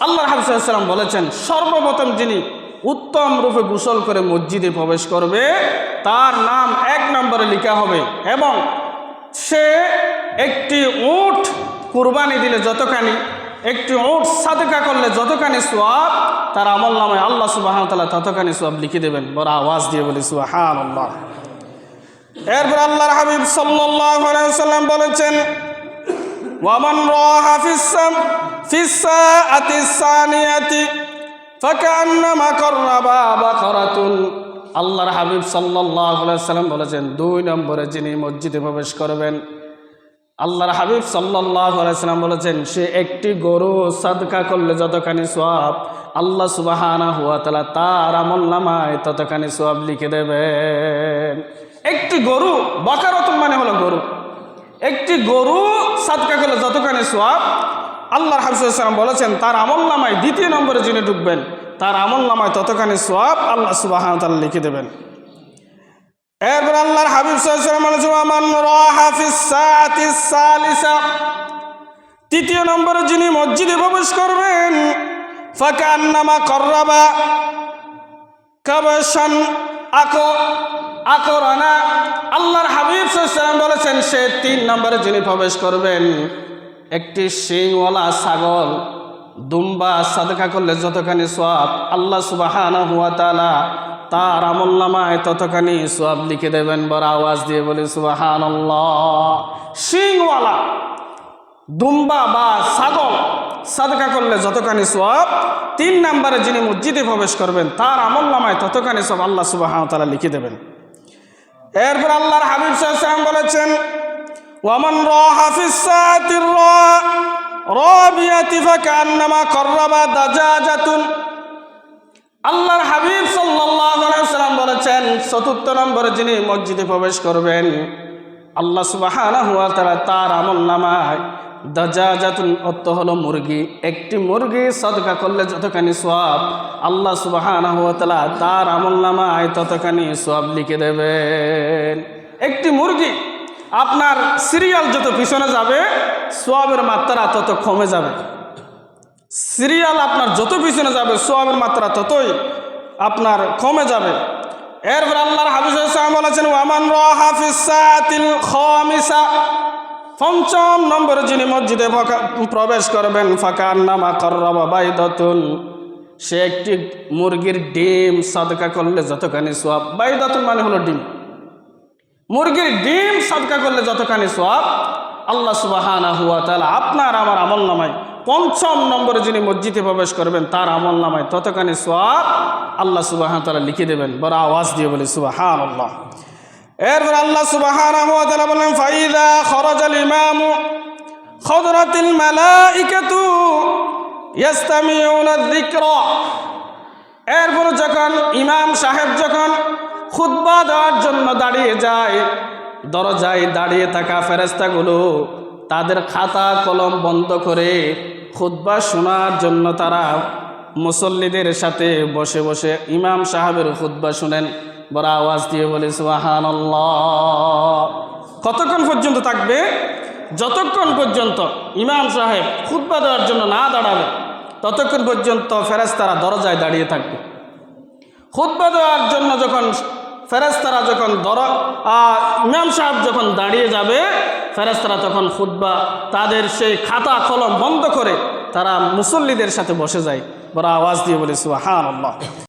আল্লাহর হাবিব সাল্লাল্লাহু আলাইহি ওয়াসাল্লাম বলেছেন, সর্বপ্রথম যিনি উত্তম রূপে গোসল করে মসজিদে প্রবেশ করবে তার নাম 1 নম্বরে লেখা হবে, এবং সে একটি উট কুরবানি দিলে যতখানি, একটি উট সাদকা করলে যতখানি সওয়াব, তার আমলনামায় আল্লাহ সুবহানাহু ওয়া তাআলা ততখানি সওয়াব লিখে দেবেন। বড় আওয়াজ দিয়ে বলি সুবহানাল্লাহ। এরপর আল্লাহর হাবিব সাল্লাল্লাহু আলাইহি ওয়াসাল্লাম বলেছেন, ওয়ামান রাহা ফিস সাআতিস সানিয়াতি ফাকান্নামা কাররাবা বাকারাতুন। আল্লাহর হাবিব সাল্লাল্লাহু আলাইহি ওয়াসাল্লাম বলেছেন, 2 নম্বরে যিনি মসজিদে প্রবেশ করবেন, আল্লাহর হাবিব সাল্লাল্লাহু আলাইহি ওয়াসাল্লাম বলেছেন, সে একটি গরু সাদকা করলে যতখানি সওয়াব, আল্লাহ সুবহানাহু ওয়া তাআলা তার আমলনামায় ততখানি সওয়াব লিখে দেবেন। একটি গরু, বাকারাতুন মানে হলো গরু, একটি গরু সাদকা করলে যতখানি সওয়াব, আল্লাহর হাবিব সাল্লাল্লাহু আলাইহি ওয়াসাল্লাম বলেছেন, তার আমলনামায় 2 নম্বরে যিনি ঢুকবেন তার আমলনামায় ততখানি সওয়াব আল্লাহ সুবহানাহু ওয়া তাআলা লিখে দেবেন। এরপর আল্লাহর হাবিব সাল্লাল্লাহু আলাইহি ওয়াসাল্লাম বলেছেন, ওয়ামান রাহা ফিস সাআতিস সালিসা, 3 নম্বরে যিনি মসজিদে প্রবেশ করবেন, ফাকান্নামা কাররাবা কাবাশান আকরানা। আল্লাহর হাবিব সাল্লাল্লাহু আলাইহি ওয়াসাল্লাম বলেছেন, সে 3 নম্বরে যিনি প্রবেশ করবেন, একটি শিংওয়ালা ছাগল দুম্বা সাদকা করলে যতখানি সওয়াব, আল্লাহ সুবহানাহু ওয়া তাআলা তার আমলনামায় ততখানি সওয়াব লিখে দেবেন। বড় আওয়াজ দিয়ে বলি সুবহানাল্লাহ। শিংওয়ালা দুম্বা বা ছাগল সাদকা করলে যতখানি সওয়াব, 3 নম্বরে যিনি মসজিদে প্রবেশ করবেন তার আমলনামায় ততখানি সওয়াব আল্লাহ সুবহানাহু ওয়া তাআলা লিখে দেবেন। এরপর আল্লাহর হাবিব সাল্লাল্লাহু আলাইহি ওয়াসাল্লাম বলেছেন, ওয়ামান রাহা ফিস সাআতির রাবিয়াতি ফাকান্নামা কাররাবা দাজাজাতুন। আল্লাহর হাবিব সাল্লাল্লাহু আলাইহি ওয়াসাল্লাম বলেছেন, 4 নম্বরে যিনি মসজিদে প্রবেশ করবেন, আল্লাহ সুবহানাহু ওয়া তাআলা তার আমলনামায় দাজাজাতুন অর্থ হলো মুরগি, একটি মুরগি সাদকা করলে যতখানি সওয়াব, আল্লাহ সুবহানাহু ওয়া তাআলা তার আমলনামায় ততখানি সওয়াব লিখে দেবেন। একটি মুরগি, আপনার সিরিয়াল যত পিছনে যাবে সওয়াবের মাত্রা তত কমে যাবে। সিরিয়াল আপনার যত পিছনে যাবে সওয়াবের মাত্রা ততই আপনার কমে যাবে। এরপর আল্লাহর হাবিব সাল্লাল্লাহু আলাইহি ওয়াসাল্লাম বলেছেন, ওয়ামান রাহা ফিস সাআতিল খামিসা, 5 নম্বরে যিনি মসজিদে প্রবেশ করবেন, ফাকান্নামা কাররাবা বাইদাতুন, সে একটি মুরগির ডিম সাদকা করলে যতখানি সওয়াব, বাইদাতুন মানে হলো ডিম, মুরগির ডিম সাদকা করলে যতখানি সওয়াব, আল্লাহ সুবহানাহু ওয়া তাআলা আপনার আমার আমলনামায় 5 নম্বরে যিনি মসজিদে প্রবেশ করবেন তার আমলনামায় ততখানি সওয়াব আল্লাহ সুবহানাহু ওয়া তাআলা লিখে দেবেন। বড় আওয়াজ দিয়ে বলি সুবহানাল্লাহ। এরপর আল্লাহ সুবহানাহু ওয়া তাআলা বলেন, ফাইদা খরাজাল ইমামু খদরাতিল মালাইকাতু ইয়াস্তামিউনা যিকরা। এরপর যখন ইমাম সাহেব যখন খুতবা দেওয়ার জন্য দাঁড়িয়ে যায়, দরজায় দাঁড়িয়ে থাকা ফেরেশতাগুলো তাদের খাতা কলম বন্ধ করে খুতবা শোনার জন্য তারা মুসল্লিদের সাথে বসে বসে ইমাম সাহেবের খুতবা শুনেন। বড় আওয়াজ দিয়ে বলি সুবহানাল্লাহ। কতক্ষণ পর্যন্ত থাকবে? যতক্ষণ পর্যন্ত ইমাম সাহেব খুতবা দেওয়ার জন্য না দাঁড়াবে ততক্ষণ পর্যন্ত ফেরেশতারা দরজায় দাঁড়িয়ে থাকবে। খুতবা দেওয়ার জন্য যখন ফেরেশতারা যখন ইমাম সাহেব যখন দাঁড়িয়ে যাবে, ফেরেশতারা তখন খুতবা তাদের সেই খাতা কলম বন্ধ করে তারা মুসল্লিদের সাথে বসে যায়। বড় আওয়াজ দিয়ে বলি সুবহানাল্লাহ।